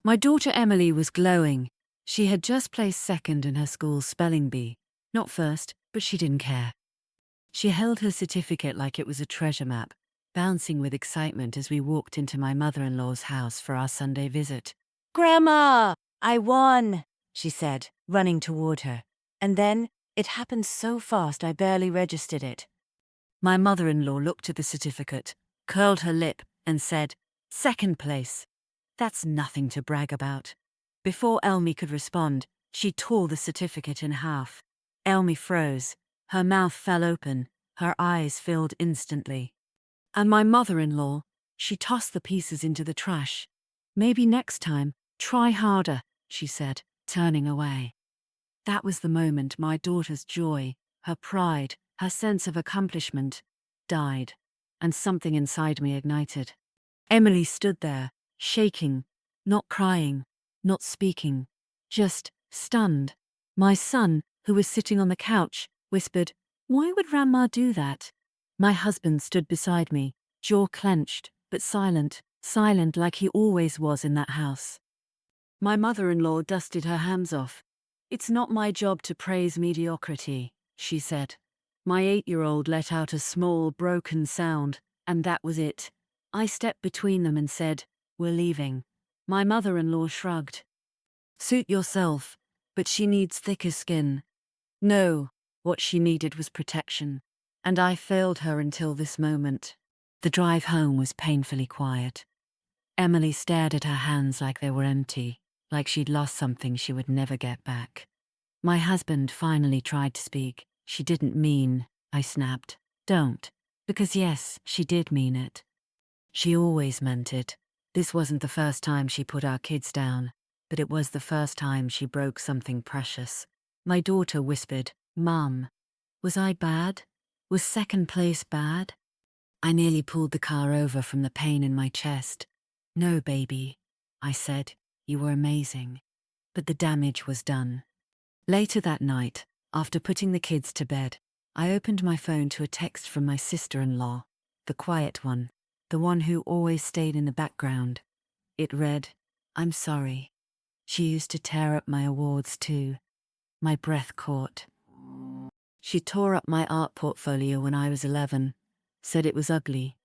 My daughter Emily was glowing. She had just placed second in her school's spelling bee. Not first, but she didn't care. She held her certificate like it was a treasure map, bouncing with excitement as we walked into my mother-in-law's house for our Sunday visit. "Grandma, I won," she said, running toward her. And then, it happened so fast I barely registered it. My mother-in-law looked at the certificate, curled her lip, and said, "Second place. That's nothing to brag about." Before Elmi could respond, she tore the certificate in half. Elmi froze. Her mouth fell open. Her eyes filled instantly. And my mother-in-law, she tossed the pieces into the trash. "Maybe next time, try harder," she said, turning away. That was the moment my daughter's joy, her pride, her sense of accomplishment, died, and something inside me ignited. Emily stood there, shaking, not crying, not speaking, just stunned. My son, who was sitting on the couch, whispered, "Why would Grandma do that?" My husband stood beside me, jaw clenched, but silent like he always was in that house. My mother-in-law dusted her hands off. "It's not my job to praise mediocrity," she said. My 8-year-old let out a small, broken sound, and that was it. I stepped between them and said, "We're leaving." My mother-in-law shrugged. "Suit yourself, but she needs thicker skin." No, what she needed was protection, and I failed her until this moment. The drive home was painfully quiet. Emily stared at her hands like they were empty, like she'd lost something she would never get back. My husband finally tried to speak. "She didn't mean," I snapped. "Don't." Because yes, she did mean it. She always meant it. This wasn't the first time she put our kids down, but it was the first time she broke something precious. My daughter whispered, "Mum, was I bad? Was second place bad?" I nearly pulled the car over from the pain in my chest. "No, baby," I said, "you were amazing." But the damage was done. Later that night, after putting the kids to bed, I opened my phone to a text from my sister-in-law, the quiet one, the one who always stayed in the background. It read, "I'm sorry. She used to tear up my awards too." My breath caught. She tore up my art portfolio when I was 11, said it was ugly.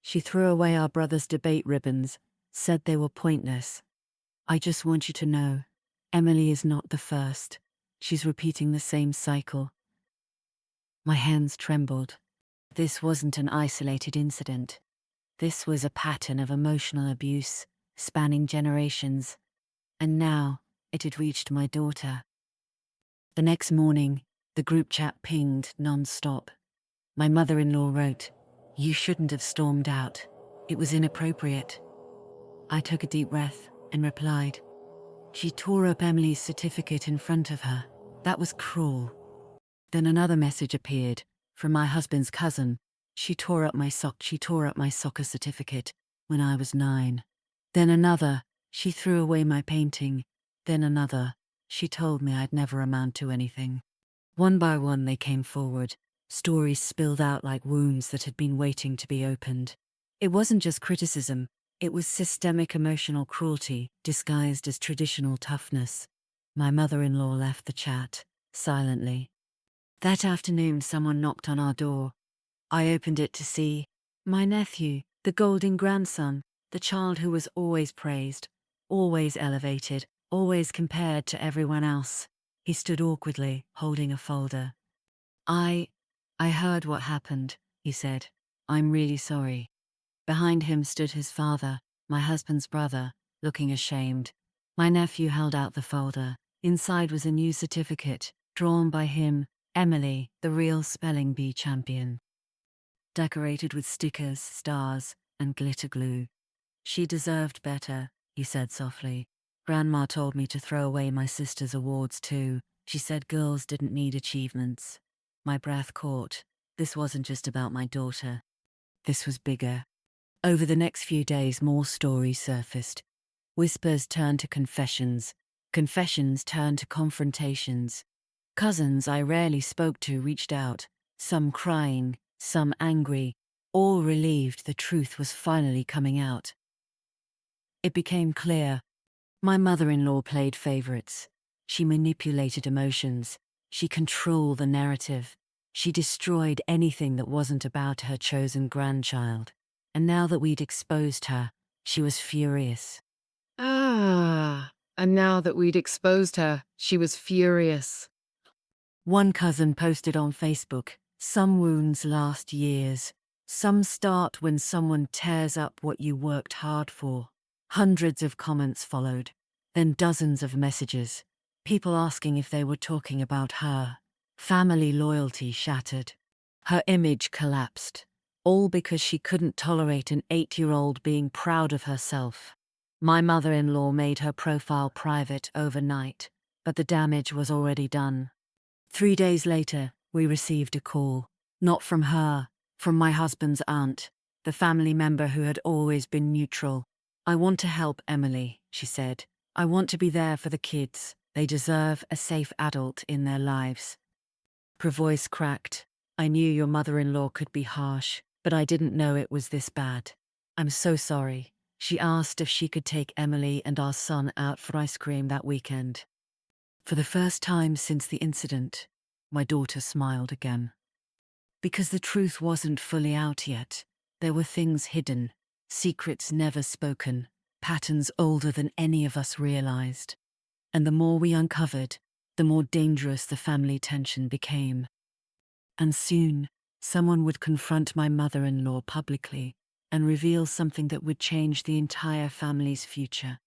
She threw away our brother's debate ribbons, said they were pointless. "I just want you to know, Emily is not the first. She's repeating the same cycle." My hands trembled. This wasn't an isolated incident. This was a pattern of emotional abuse, spanning generations. And now, it had reached my daughter. The next morning, the group chat pinged non-stop. My mother-in-law wrote, "You shouldn't have stormed out. It was inappropriate." I took a deep breath and replied, "She tore up Emily's certificate in front of her. That was cruel." Then another message appeared from my husband's cousin. She tore up my soccer certificate when I was 9. Then another, "She threw away my painting." Then another, "She told me I'd never amount to anything." One by one they came forward. Stories spilled out like wounds that had been waiting to be opened. It wasn't just criticism, it was systemic emotional cruelty disguised as traditional toughness. My mother-in-law left the chat, silently. That afternoon someone knocked on our door. I opened it to see my nephew, the golden grandson, the child who was always praised, always elevated, always compared to everyone else. He stood awkwardly, holding a folder. I heard what happened," he said. "I'm really sorry." Behind him stood his father, my husband's brother, looking ashamed. My nephew held out the folder. Inside was a new certificate, drawn by him, Emily, the real spelling bee champion. Decorated with stickers, stars, and glitter glue. "She deserved better," he said softly. "Grandma told me to throw away my sister's awards too. She said girls didn't need achievements." My breath caught. This wasn't just about my daughter. This was bigger. Over the next few days, more stories surfaced. Whispers turned to confessions. Confessions turned to confrontations. Cousins I rarely spoke to reached out, some crying, some angry, all relieved the truth was finally coming out. It became clear. My mother-in-law played favorites. She manipulated emotions. She controlled the narrative. She destroyed anything that wasn't about her chosen grandchild. And now that we'd exposed her, she was furious. And now that we'd exposed her, she was furious. One cousin posted on Facebook, "Some wounds last years. Some start when someone tears up what you worked hard for." Hundreds of comments followed, then dozens of messages. People asking if they were talking about her. Family loyalty shattered. Her image collapsed. All because she couldn't tolerate an 8-year-old being proud of herself. My mother-in-law made her profile private overnight, but the damage was already done. 3 days later, we received a call. Not from her, from my husband's aunt, the family member who had always been neutral. "I want to help Emily," she said. "I want to be there for the kids. They deserve a safe adult in their lives." Her voice cracked. "I knew your mother-in-law could be harsh, but I didn't know it was this bad. I'm so sorry." She asked if she could take Emily and our son out for ice cream that weekend. For the first time since the incident, my daughter smiled again. Because the truth wasn't fully out yet. There were things hidden, secrets never spoken, patterns older than any of us realized. And the more we uncovered, the more dangerous the family tension became. And soon, someone would confront my mother-in-law publicly and reveal something that would change the entire family's future.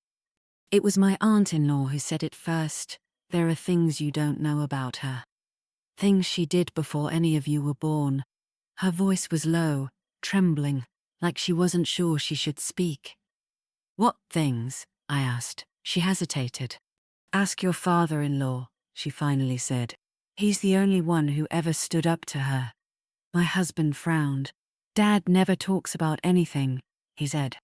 It was my aunt-in-law who said it first. "There are things you don't know about her. Things she did before any of you were born." Her voice was low, trembling, like she wasn't sure she should speak. "What things?" I asked. She hesitated. "Ask your father-in-law," she finally said. "He's the only one who ever stood up to her." My husband frowned. "Dad never talks about anything," he said.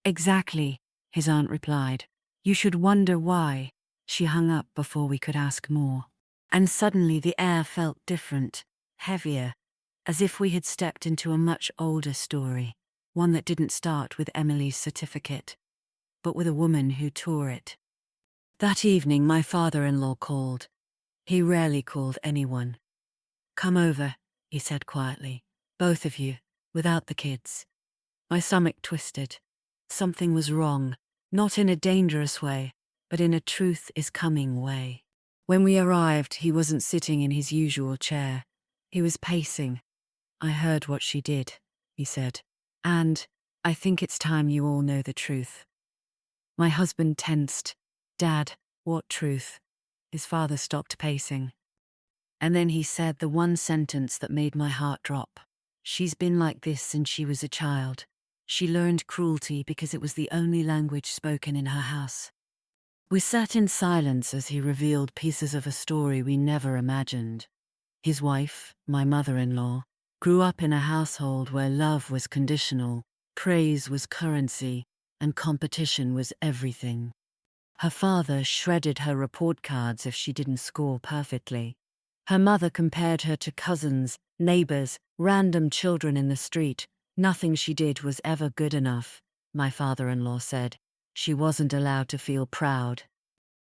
"Exactly," his aunt replied. "You should wonder why." She hung up before we could ask more. And suddenly the air felt different, heavier, as if we had stepped into a much older story, one that didn't start with Emily's certificate, but with a woman who tore it. That evening my father-in-law called. He rarely called anyone. "Come over," he said quietly. "Both of you, without the kids." My stomach twisted. Something was wrong, not in a dangerous way, but in a truth is coming way. When we arrived, he wasn't sitting in his usual chair. He was pacing. "I heard what she did," he said. "And I think it's time you all know the truth." My husband tensed. "Dad, what truth?" His father stopped pacing. And then he said the one sentence that made my heart drop. "She's been like this since she was a child. She learned cruelty because it was the only language spoken in her house." We sat in silence as he revealed pieces of a story we never imagined. His wife, my mother-in-law, grew up in a household where love was conditional, praise was currency, and competition was everything. Her father shredded her report cards if she didn't score perfectly. Her mother compared her to cousins, neighbors, random children in the street. Nothing she did was ever good enough, my father-in-law said. She wasn't allowed to feel proud.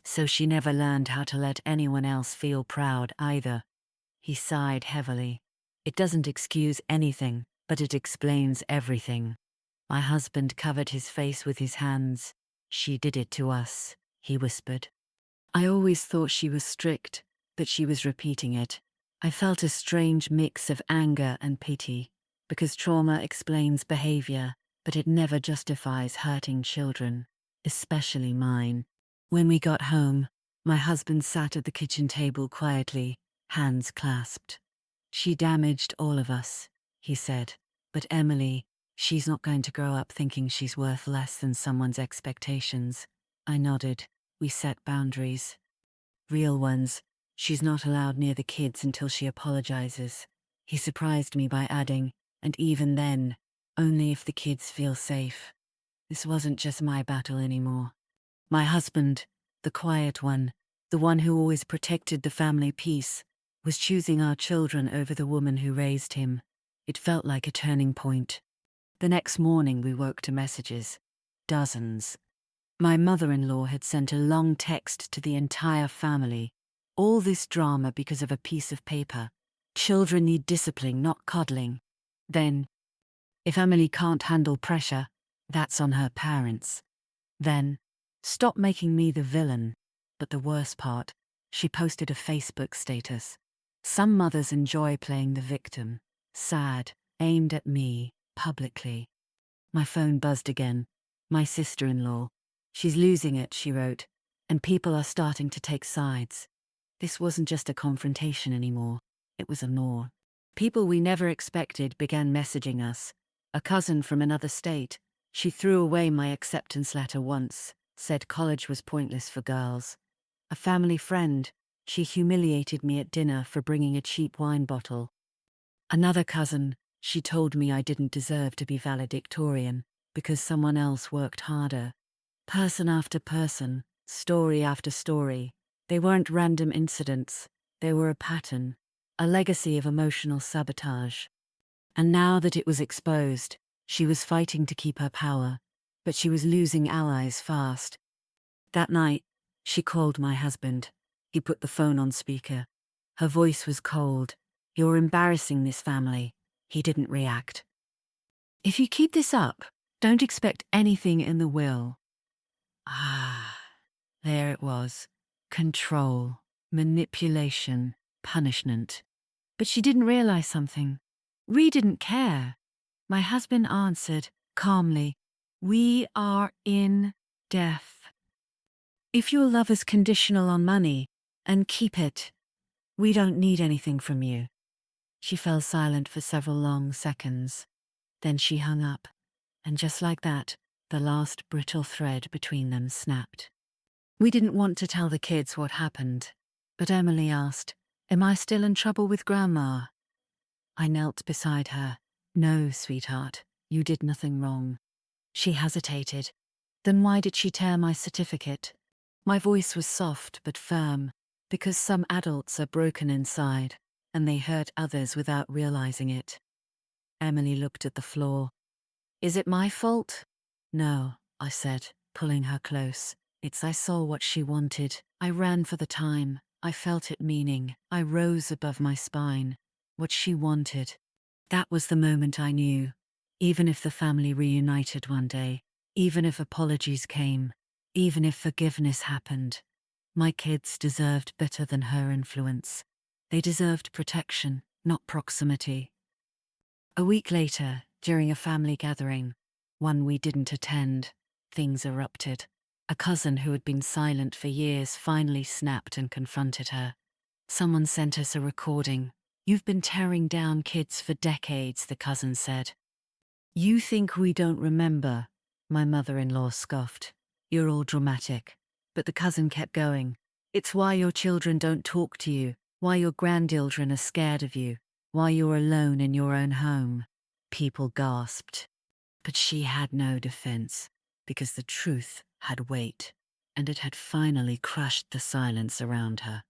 So she never learned how to let anyone else feel proud either. He sighed heavily. It doesn't excuse anything, but it explains everything. My husband covered his face with his hands. "She did it to us," he whispered. I always thought she was strict, but she was repeating it. I felt a strange mix of anger and pity, because trauma explains behavior, but it never justifies hurting children, especially mine. When we got home, my husband sat at the kitchen table quietly, hands clasped. "She damaged all of us," he said. "But Emily, she's not going to grow up thinking she's worth less than someone's expectations." I nodded. "We set boundaries. Real ones. She's not allowed near the kids until she apologizes." He surprised me by adding, "And even then, only if the kids feel safe." This wasn't just my battle anymore. My husband, the quiet one, the one who always protected the family peace, was choosing our children over the woman who raised him. It felt like a turning point. The next morning we woke to messages. Dozens. My mother-in-law had sent a long text to the entire family. All this drama because of a piece of paper. Children need discipline, not coddling. Then, if Emily can't handle pressure, that's on her parents. Then, stop making me the villain. But the worst part, she posted a Facebook status. Some mothers enjoy playing the victim. Sad, aimed at me, publicly. My phone buzzed again. My sister-in-law. She's losing it, she wrote, and people are starting to take sides. This wasn't just a confrontation anymore. It was a law. People we never expected began messaging us. A cousin from another state. She threw away my acceptance letter once, said college was pointless for girls. A family friend. She humiliated me at dinner for bringing a cheap wine bottle. Another cousin. She told me I didn't deserve to be valedictorian because someone else worked harder. Person after person, story after story. They weren't random incidents. They were a pattern, a legacy of emotional sabotage. And now that it was exposed, she was fighting to keep her power, but she was losing allies fast. That night, she called my husband. He put the phone on speaker. Her voice was cold. "You're embarrassing this family." He didn't react. "If you keep this up, don't expect anything in the will." Ah, there it was. Control, manipulation, punishment. But she didn't realize something. We didn't care. My husband answered, calmly, "We are in death. If your love is conditional on money, and keep it. We don't need anything from you." She fell silent for several long seconds. Then she hung up, and just like that, the last brittle thread between them snapped. We didn't want to tell the kids what happened, but Emily asked, "Am I still in trouble with Grandma?" I knelt beside her. "No, sweetheart, you did nothing wrong." She hesitated. "Then why did she tear my certificate?" My voice was soft but firm, because some adults are broken inside, and they hurt others without realizing it. Emily looked at the floor. "Is it my fault?" "No," I said, pulling her close. I saw what she wanted. I ran for the time. I felt it meaning. I rose above my spine. What she wanted. That was the moment I knew. Even if the family reunited one day, even if apologies came, even if forgiveness happened, my kids deserved better than her influence. They deserved protection, not proximity. A week later, during a family gathering, one we didn't attend, things erupted. A cousin who had been silent for years finally snapped and confronted her. Someone sent us a recording. "You've been tearing down kids for decades," the cousin said. "You think we don't remember?" My mother-in-law scoffed. "You're all dramatic." But the cousin kept going. "It's why your children don't talk to you, why your grandchildren are scared of you, why you're alone in your own home." People gasped. But she had no defense, because the truth had weight, and it had finally crushed the silence around her.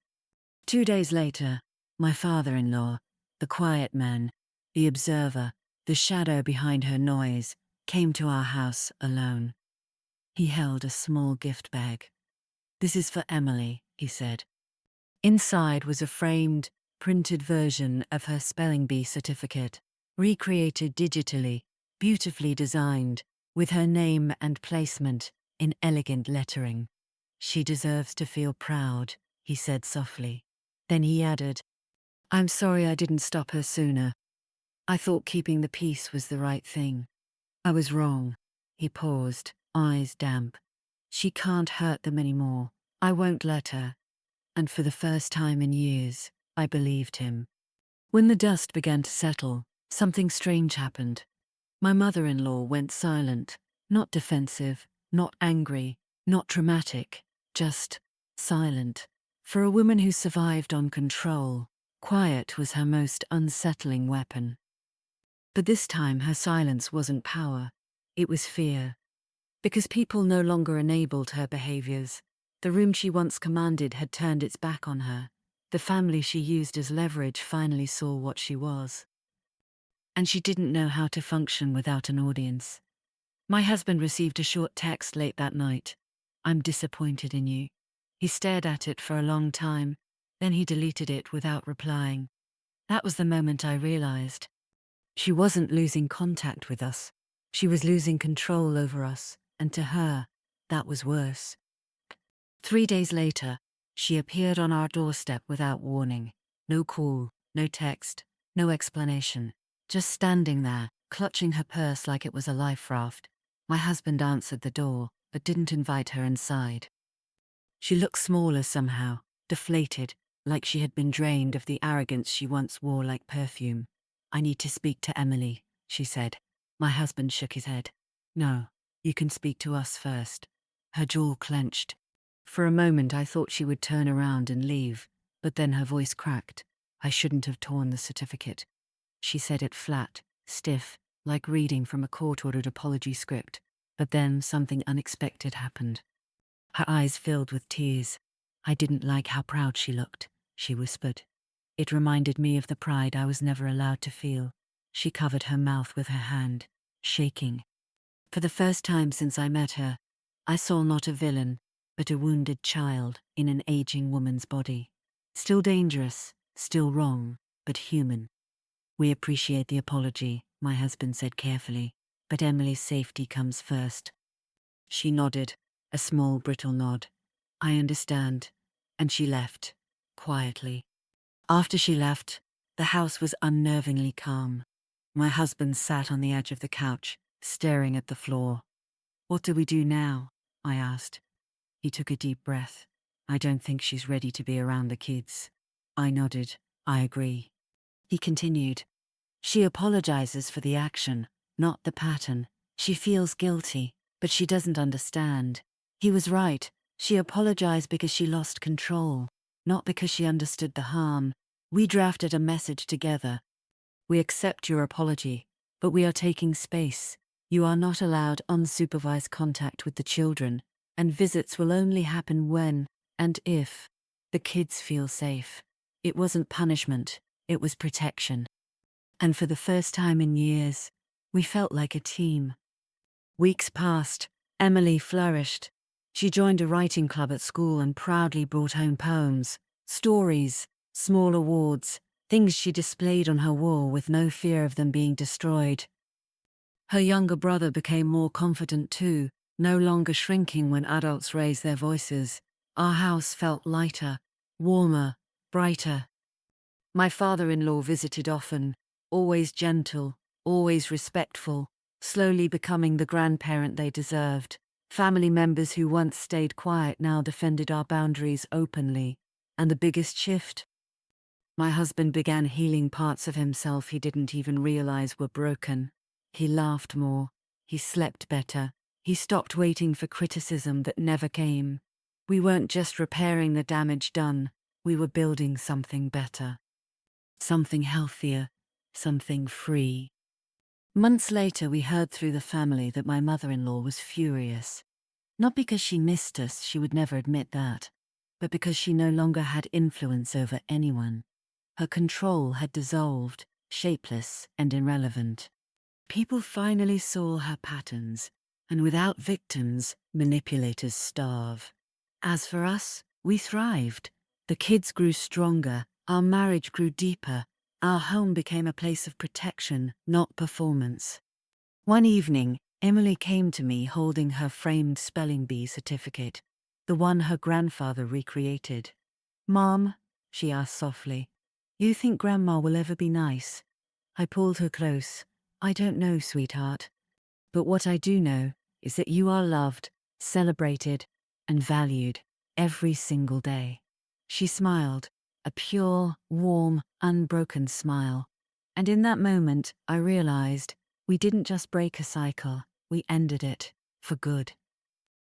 2 days later, my father-in-law, the quiet man, the observer, the shadow behind her noise, came to our house alone. He held a small gift bag. "This is for Emily," he said. Inside was a framed, printed version of her spelling bee certificate, recreated digitally, beautifully designed, with her name and placement in elegant lettering. "She deserves to feel proud," he said softly. Then he added, "I'm sorry I didn't stop her sooner. I thought keeping the peace was the right thing. I was wrong." He paused, eyes damp. "She can't hurt them anymore. I won't let her." And for the first time in years, I believed him. When the dust began to settle, something strange happened. My mother-in-law went silent, not defensive, not angry, not dramatic, just silent. For a woman who survived on control, quiet was her most unsettling weapon. But this time her silence wasn't power, it was fear. Because people no longer enabled her behaviors. The room she once commanded had turned its back on her. The family she used as leverage finally saw what she was. And she didn't know how to function without an audience. My husband received a short text late that night. I'm disappointed in you. He stared at it for a long time, then he deleted it without replying. That was the moment I realized. She wasn't losing contact with us. She was losing control over us, and to her, that was worse. 3 days later, she appeared on our doorstep without warning. No call, no text, no explanation. Just standing there, clutching her purse like it was a life raft. My husband answered the door, but didn't invite her inside. She looked smaller somehow, deflated, like she had been drained of the arrogance she once wore like perfume. I need to speak to Emily, she said. My husband shook his head. No, you can speak to us first. Her jaw clenched. For a moment I thought she would turn around and leave, but then her voice cracked. I shouldn't have torn the certificate. She said it flat, stiff, like reading from a court-ordered apology script. But then something unexpected happened. Her eyes filled with tears. I didn't like how proud she looked, she whispered. It reminded me of the pride I was never allowed to feel. She covered her mouth with her hand, shaking. For the first time since I met her, I saw not a villain, but a wounded child in an aging woman's body. Still dangerous, still wrong, but human. We appreciate the apology, my husband said carefully, but Emily's safety comes first. She nodded, a small brittle nod. I understand. And she left, quietly. After she left, the house was unnervingly calm. My husband sat on the edge of the couch, staring at the floor. What do we do now? I asked. He took a deep breath. I don't think she's ready to be around the kids. I nodded. I agree. He continued. She apologizes for the action, not the pattern. She feels guilty, but she doesn't understand. He was right. She apologized because she lost control, not because she understood the harm. We drafted a message together. We accept your apology, but we are taking space. You are not allowed unsupervised contact with the children, and visits will only happen when, and if, the kids feel safe. It wasn't punishment, it was protection. And for the first time in years, we felt like a team. Weeks passed. Emily flourished. She joined a writing club at school and proudly brought home poems, stories, small awards, things she displayed on her wall with no fear of them being destroyed. Her younger brother became more confident too, no longer shrinking when adults raised their voices. Our house felt lighter, warmer, brighter. My father-in-law visited often, always gentle, always respectful, slowly becoming the grandparent they deserved. Family members who once stayed quiet now defended our boundaries openly. And the biggest shift? My husband began healing parts of himself he didn't even realize were broken. He laughed more. He slept better. He stopped waiting for criticism that never came. We weren't just repairing the damage done, we were building something better. Something healthier, something free. Months later, we heard through the family that my mother-in-law was furious. Not because she missed us, she would never admit that, but because she no longer had influence over anyone. Her control had dissolved, shapeless and irrelevant. People finally saw her patterns, and without victims, manipulators starve. As for us, we thrived. The kids grew stronger, our marriage grew deeper, our home became a place of protection, not performance. One evening, Emily came to me holding her framed spelling bee certificate, the one her grandfather recreated. "Mom," she asked softly, "you think Grandma will ever be nice?" I pulled her close. "I don't know, sweetheart. But what I do know is that you are loved, celebrated, and valued every single day." She smiled, a pure, warm, unbroken smile. And in that moment, I realized we didn't just break a cycle, we ended it, for good.